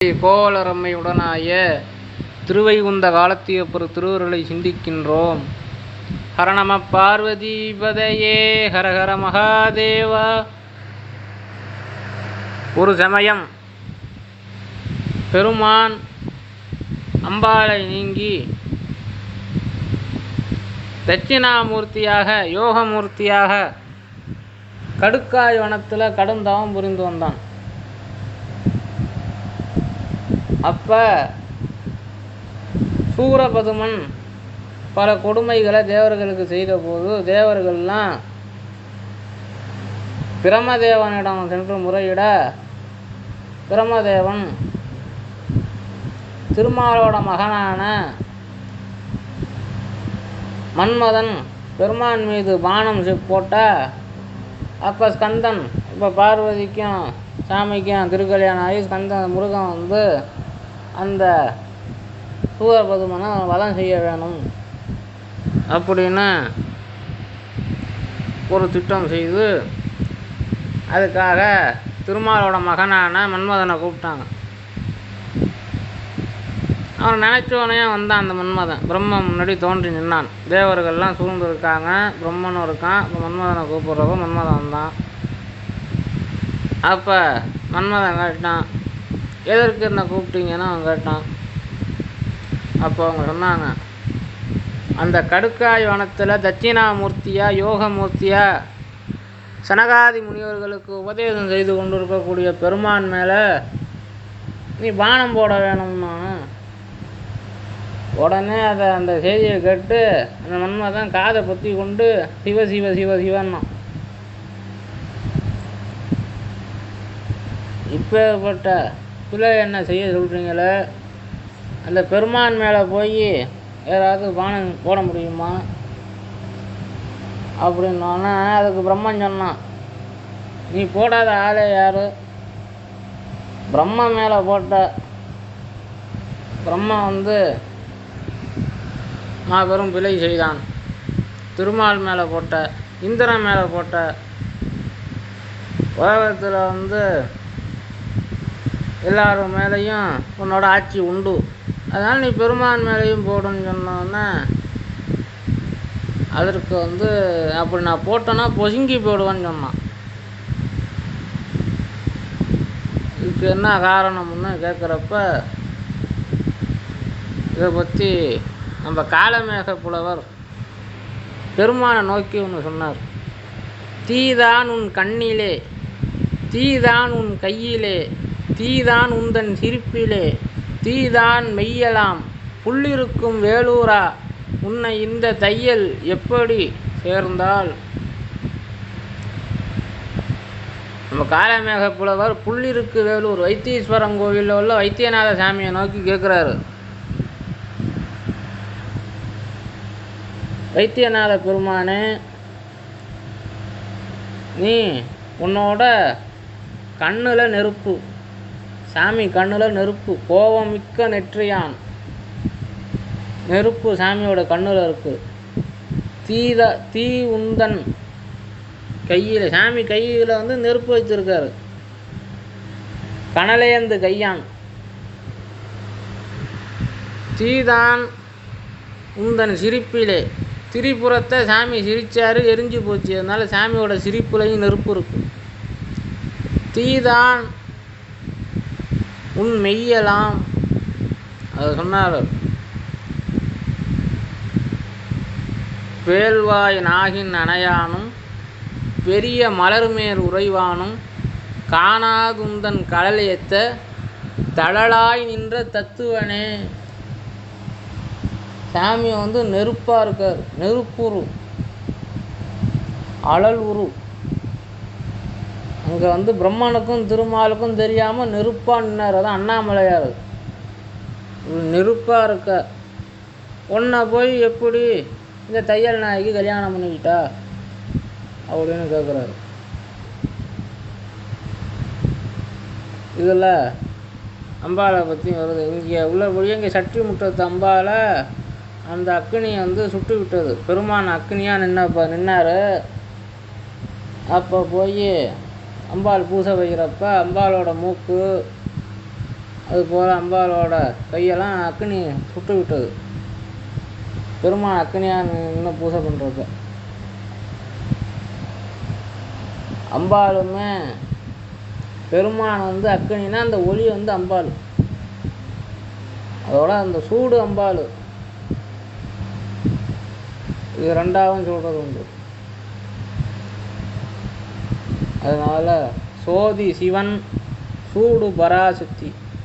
கோவலரம்மையுடனாய திருவைகுந்த காலத்தியப்பர் திருவருளை சிந்திக்கின்றோம். ஹரநம பார்வதிபதையே ஹரஹர மகாதேவா. ஒரு சமயம் பெருமான் அம்பாளை நீங்கி தட்சிணாமூர்த்தியாக யோகமூர்த்தியாக கடுக்காய் வனத்தில் கடும் தவம் புரிந்து வந்தான். அப்போ சூரபதுமன் பல கொடுமைகளை தேவர்களுக்கு செய்த போது தேவர்கள்லாம் பிரமதேவனிடம் சென்று முறையிட பிரமதேவன் திருமாலோட மகனான மன்மதன் பெருமான் மீது பானம் போட்டால் அப்போ ஸ்கந்தன் இப்போ பார்வதிக்கும் சாமிக்கும் திருக்கல்யாணம் ஆகி ஸ்கந்தன் முருகன் வந்து அந்த சூரபதுமனை வதம் செய்ய வேணும் அப்படின்னு ஒரு திட்டம் செய்து அதுக்காக திருமாலோட மகனான மன்மதனை கூப்பிட்டாங்க. அவன் நினைச்சோடனே வந்தான். அந்த மன்மதன் பிரம்மன் முன்னாடி தோன்றி நின்னான். தேவர்கள்லாம் சூழ்ந்து இருக்காங்க, பிரம்மனும் இருக்கான். இப்போ மன்மதனை கூப்பிட்றப்போ மன்மதன் வந்தான். அப்போ மன்மதன் கேட்டான், எதற்கு என்ன கூப்பிட்டீங்கன்னு அவன் கேட்டான். அப்போ அவங்க சொன்னாங்க, அந்த கடுக்காய் வனத்தில் தட்சிணாமூர்த்தியாக யோகமூர்த்தியாக சனகாதி முனிவர்களுக்கு உபதேசம் செய்து கொண்டு இருக்கக்கூடிய பெருமான் மேலே நீ பானம் போட வேணும்னா. உடனே அந்த செய்தியை கேட்டு அந்த மன்மதன் காதை பொத்தி கொண்டு சிவ சிவ சிவ சிவன்னா. இப்பேற்பட்ட பிள்ளை என்ன செய்ய சொல்கிறீங்களே, அந்த பெருமான் மேலே போய் யாராவது பானம் போட முடியுமா அப்படின்னோன்னா அதுக்கு பிரம்மன் சொன்னான், நீ போடாத ஆளே யார்? பிரம்மா மேலே போட்ட பிரம்மா வந்து மாபெரும் பிழை செய்தான். திருமால் மேலே போட்ட, இந்திரன் மேலே போட்ட, உலகத்தில் வந்து எல்லாரும் மேலேயும் உன்னோட ஆட்சி உண்டு, அதனால் நீ பெருமான் மேலேயும் போடுன்னு சொன்னோன்னே அதற்கு வந்து அப்படி நான் போட்டேன்னா பொசுங்கி போடுவேன்னு சொன்னான். இதுக்கு என்ன காரணம்னு கேட்குறப்ப இதை பற்றி நம்ம காலமேக புலவர் பெருமானை நோக்கி ஒன்று சொன்னார். தீதான் உன் கண்ணிலே, தீதான் உன் கையிலே, தீதான் உந்தன் சிரிப்பிலே, தீதான் மெய்யலாம் புள்ளிருக்கும் வேலூரா, உன்னை இந்த தையல் எப்படி சேர்ந்தால். நம்ம காலமேக புலவர் புள்ளிருக்கு வேலூர் வைத்தீஸ்வரம் கோவிலில் உள்ள வைத்தியநாத சாமியை நோக்கி கேட்குறாரு. வைத்தியநாத பெருமானே, நீ உன்னோட கண்ணில் நெருப்பு, சாமி கண்ணில் நெருப்பு, கோபம் மிக்க நெற்றியான் நெருப்பு சாமியோட கண்ணில் இருக்கு. தீ உந்தன் கையில், சாமி கையில் வந்து நெருப்பு வச்சிருக்காரு. கனலேந்து கையான், தீதான் உந்தன் சிரிப்பிலே, திரிபுரத்தை சாமி சிரிச்சாரு, எரிஞ்சு போச்சு. அதனால சாமியோட சிரிப்புலையும் நெருப்பு இருக்கு. தீதான் உன் மெய்யலாம், அது சொன்னார். பேழ்வாய் நாகின் அணையானும் பெரிய மலர்மேல் உறைவானும் காணாதுந்தன் கடலேத்த தழலாய் நின்ற தத்துவனே. சாமி வந்து நெருப்பாக இருக்கார், நெருப்புரு, அழல் உரு. அங்கே வந்து பிரம்மனுக்கும் திருமாலுக்கும் தெரியாமல் நெருப்பாக நின்னார். அதான் அண்ணாமலையார். நெருப்பாக இருக்க உன்னை போய் எப்படி இந்த தையல் நாய்க்கு கல்யாணம் பண்ணிக்கிட்டா அப்படின்னு கேட்குறாரு. இதில் அம்பாளை பற்றி வருது. இங்கே உள்ளபடியே இங்கே சட்டி முட்டத்து அம்பாளை அந்த அக்னியை வந்து சுட்டு விட்டது. பெருமான் அக்னியாக நின்னார். அப்போ போய் அம்பாள் பூசை வைக்கிறப்ப அம்பாளோட மூக்கு அதுபோல் அம்பாளோட கையெல்லாம் அக்னி சுட்டு விட்டது. பெருமான் அக்னியாக நின்று பூஜை பண்ணுறப்ப அம்பாளுமே பெருமான் வந்து அக்னினா அந்த ஒளி வந்து அம்பாள், அதோட அந்த சூடு அம்பாள். இது ரெண்டாவும் சொல்கிறது உண்டு. அதனால் சோதி சிவன், சூடு பராசக்தி.